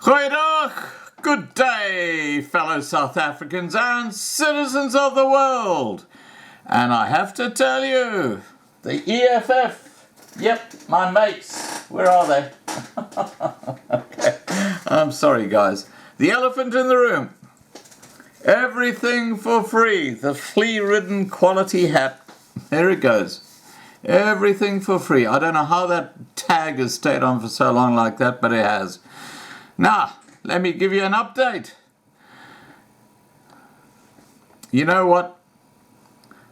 Goeiedag, good day, fellow South Africans and citizens of the world. And I have to tell you, the EFF, yep, my mates, where are they? Okay. I'm sorry, guys. The elephant in the room. Everything for free. The flea-ridden quality hat. There it goes. Everything for free. I don't know how that tag has stayed on for so long like that, but it has. Now, let me give you an update. You know what?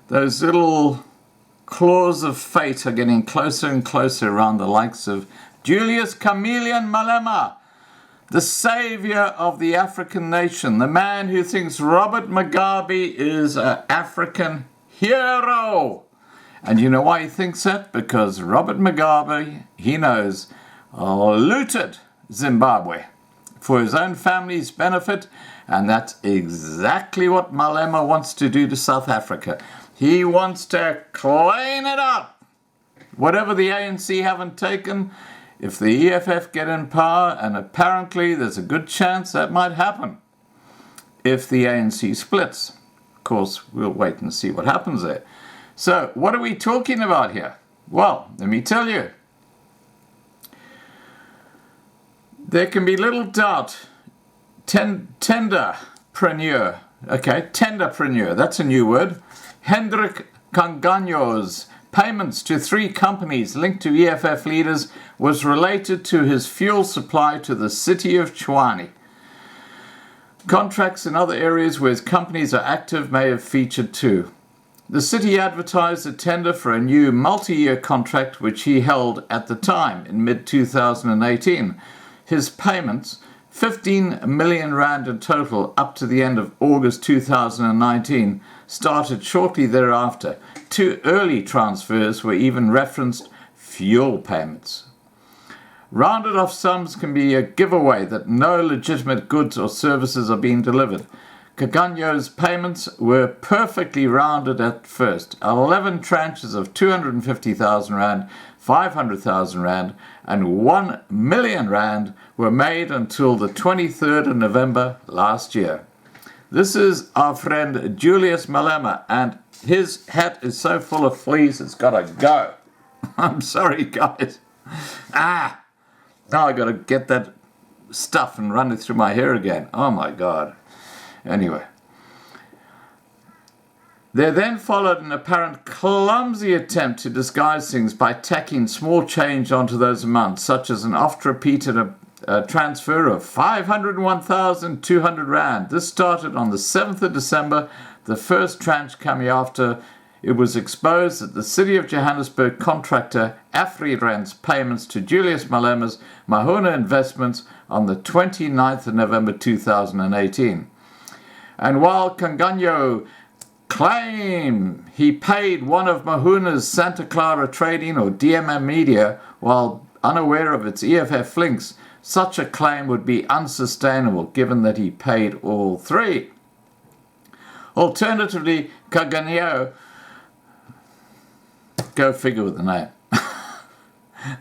Those little claws of fate are getting closer and closer around the likes of Julius Chameleon Malema, the savior of the African nation, the man who thinks Robert Mugabe is an African hero. And you know why he thinks that? Because Robert Mugabe, he knows, looted Zimbabwe for his own family's benefit, and that's exactly what Malema wants to do to South Africa. He wants to clean it up. Whatever the ANC haven't taken, if the EFF get in power, and apparently there's a good chance that might happen if the ANC splits. Of course, we'll wait and see what happens there. So, what are we talking about here? Well, let me tell you. There can be little doubt. Tenderpreneur, that's a new word. Hendrik Kanganyo's payments to 3 companies linked to EFF leaders was related to his fuel supply to the city of Tshwane. Contracts in other areas where his companies are active may have featured too. The city advertised a tender for a new multi-year contract which he held at the time in mid-2018. His payments, 15 million rand in total up to the end of August 2019, started shortly thereafter. 2 early transfers were even referenced fuel payments. Rounded off sums can be a giveaway that no legitimate goods or services are being delivered. Kaganyo's payments were perfectly rounded at first. 11 tranches of 250,000 rand, 500,000 rand, and 1 million rand were made until the 23rd of November last year. This is our friend Julius Malema, and his hat is so full of fleas it's got to go. I'm sorry, guys. Now I got to get that stuff and run it through my hair again. Oh my God. Anyway, there then followed an apparent clumsy attempt to disguise things by tacking small change onto those amounts, such as an oft-repeated transfer of 501,200 rand. This started on the 7th of December, the first tranche coming after it was exposed that the City of Johannesburg contractor AfriRand's payments to Julius Malema's Mahuna Investments on the 29th of November 2018. And while Kanganyo claimed he paid one of Mahuna's Santa Clara Trading or DMM Media while unaware of its EFF links, such a claim would be unsustainable given that he paid all 3. Alternatively, Kanganyo, go figure with the name,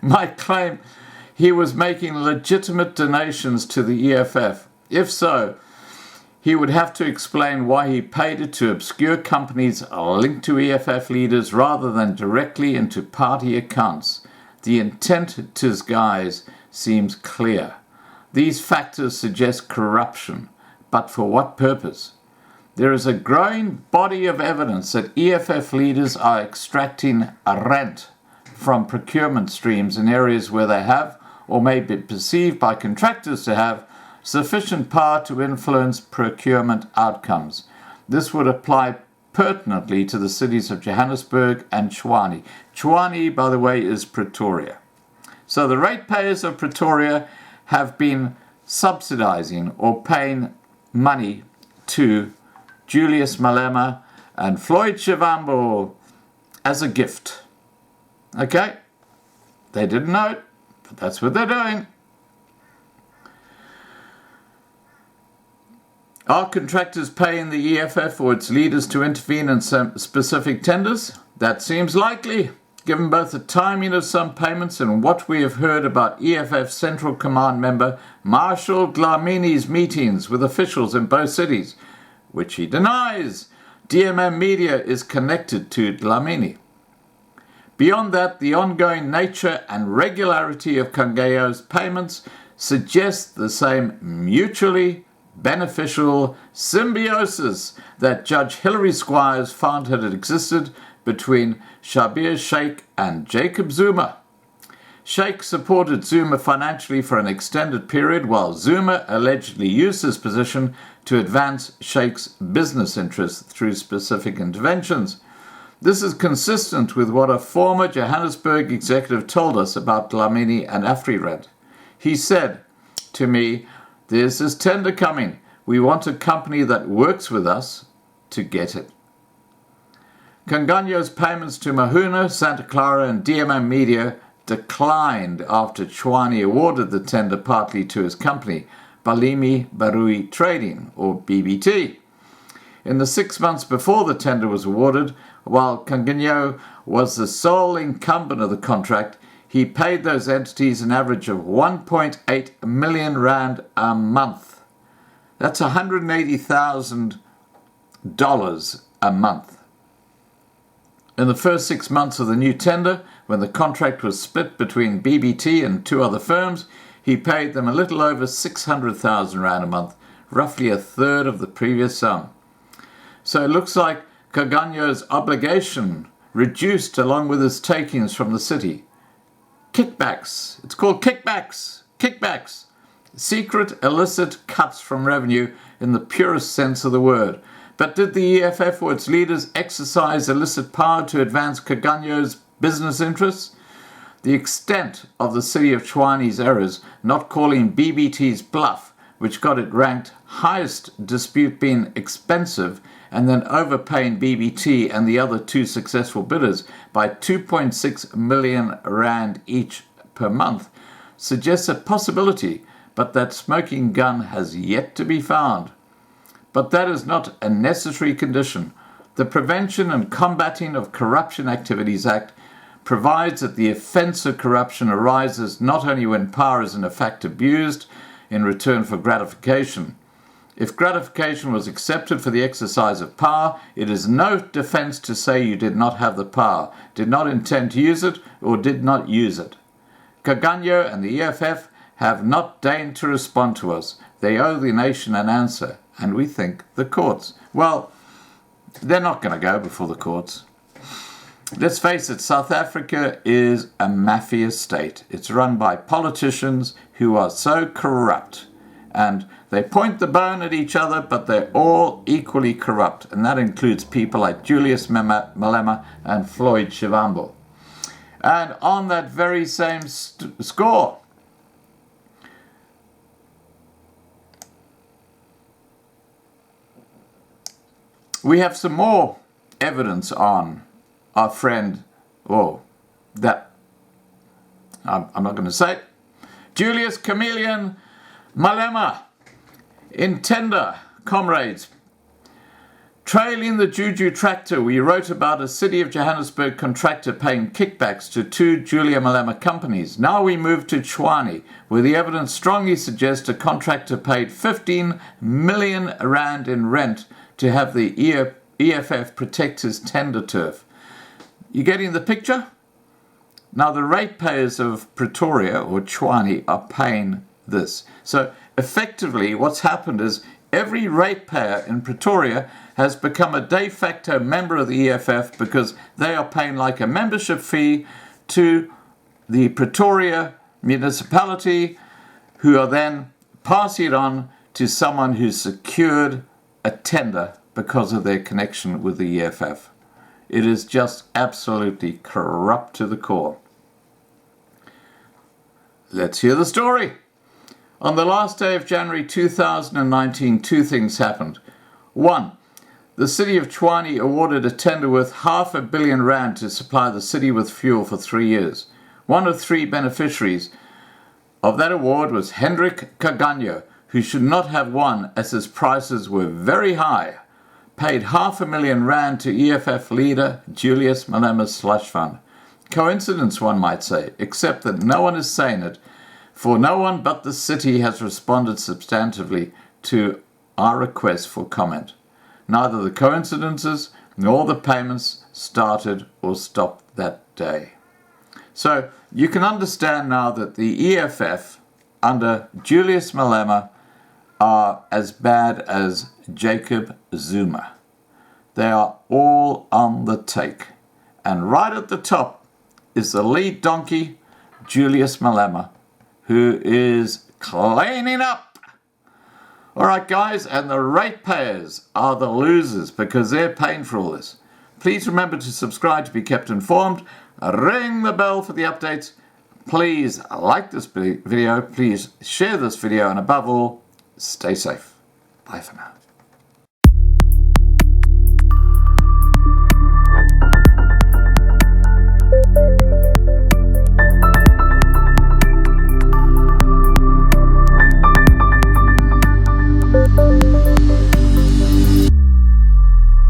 might claim he was making legitimate donations to the EFF. If so, he would have to explain why he paid it to obscure companies linked to EFF leaders rather than directly into party accounts. The intent to disguise seems clear. These factors suggest corruption, but for what purpose? There is a growing body of evidence that EFF leaders are extracting a rent from procurement streams in areas where they have, or may be perceived by contractors to have, sufficient power to influence procurement outcomes. This would apply pertinently to the cities of Johannesburg and Tshwane. Tshwane, by the way, is Pretoria. So the ratepayers of Pretoria have been subsidizing or paying money to Julius Malema and Floyd Shivambu as a gift. Okay? They didn't know it, but that's what they're doing. Are contractors paying the EFF or its leaders to intervene in some specific tenders? That seems likely. given both the timing of some payments and what we have heard about EFF Central Command member Marshal Dlamini's meetings with officials in both cities, which he denies DMM Media is connected to Dlamini. Beyond that, the ongoing nature and regularity of Cangallo's payments suggest the same mutually beneficial symbiosis that Judge Hilary Squires found had existed between Schabir Shaik and Jacob Zuma. Shaik supported Zuma financially for an extended period, while Zuma allegedly used his position to advance Shaik's business interests through specific interventions. This is consistent with what a former Johannesburg executive told us about Dlamini and AfriRent. He said to me, "There's this tender coming. We want a company that works with us to get it." Cangallo's payments to Mahuna, Santa Clara and DMM Media declined after Chwane awarded the tender partly to his company, Balimi Barui Trading, or BBT. In the 6 months before the tender was awarded, while Cangallo was the sole incumbent of the contract, he paid those entities an average of 1.8 million rand a month. That's $180,000 a month. In the first 6 months of the new tender, when the contract was split between BBT and 2 other firms, he paid them a little over 600,000 rand a month, roughly a third of the previous sum. So it looks like Cangallo's obligation reduced along with his takings from the city. Kickbacks. It's called kickbacks. Kickbacks. Secret, illicit cuts from revenue in the purest sense of the word. But did the EFF or its leaders exercise illicit power to advance Cangallo's business interests? The extent of the city of Chwane's errors not calling BBT's bluff, which got it ranked highest dispute being expensive, and then overpaying BBT and the other 2 successful bidders by 2.6 million rand each per month, suggests a possibility, but that smoking gun has yet to be found. But that is not a necessary condition. The Prevention and Combating of Corruption Activities Act provides that the offence of corruption arises not only when power is in effect abused in return for gratification. If gratification was accepted for the exercise of power, it is no defence to say you did not have the power, did not intend to use it, or did not use it. Cangallo and the EFF have not deigned to respond to us. They owe the nation an answer, and we think the courts. Well, they're not going to go before the courts. Let's face it, South Africa is a mafia state. It's run by politicians who are so corrupt, and they point the bone at each other, but they're all equally corrupt, and that includes people like Julius Malema and Floyd Shivambu. And on that very same score, we have some more evidence on our friend, I'm not going to say it, Julius Chameleon Malema. In tender, comrades, trailing the Juju tractor, we wrote about a City of Johannesburg contractor paying kickbacks to 2 Julia Malema companies. Now we move to Chwane, where the evidence strongly suggests a contractor paid 15 million rand in rent to have the EFF protect his tender turf. You getting the picture? Now the ratepayers of Pretoria or Chwane are paying this. So effectively what's happened is every ratepayer in Pretoria has become a de facto member of the EFF because they are paying like a membership fee to the Pretoria municipality, who are then passing it on to someone who's secured a tender because of their connection with the EFF. It is just absolutely corrupt to the core. Let's hear the story. On the last day of January 2019, 2 things happened. 1. The city of Chwane awarded a tender worth R500 million to supply the city with fuel for 3 years. One of 3 beneficiaries of that award was Hendrik Cangallo, who should not have won as his prices were very high, paid R500 million to EFF leader Julius Malema's slush fund. Coincidence, one might say, except that no one is saying it, for no one but the city has responded substantively to our request for comment. Neither the coincidences nor the payments started or stopped that day. So you can understand now that the EFF under Julius Malema are as bad as Jacob Zuma. They are all on the take. And right at the top is the lead donkey, Julius Malema, who is cleaning up. All right, guys, and the ratepayers are the losers because they're paying for all this. Please remember to subscribe to be kept informed. Ring the bell for the updates. Please like this video. Please share this video. And above all, stay safe. Bye for now.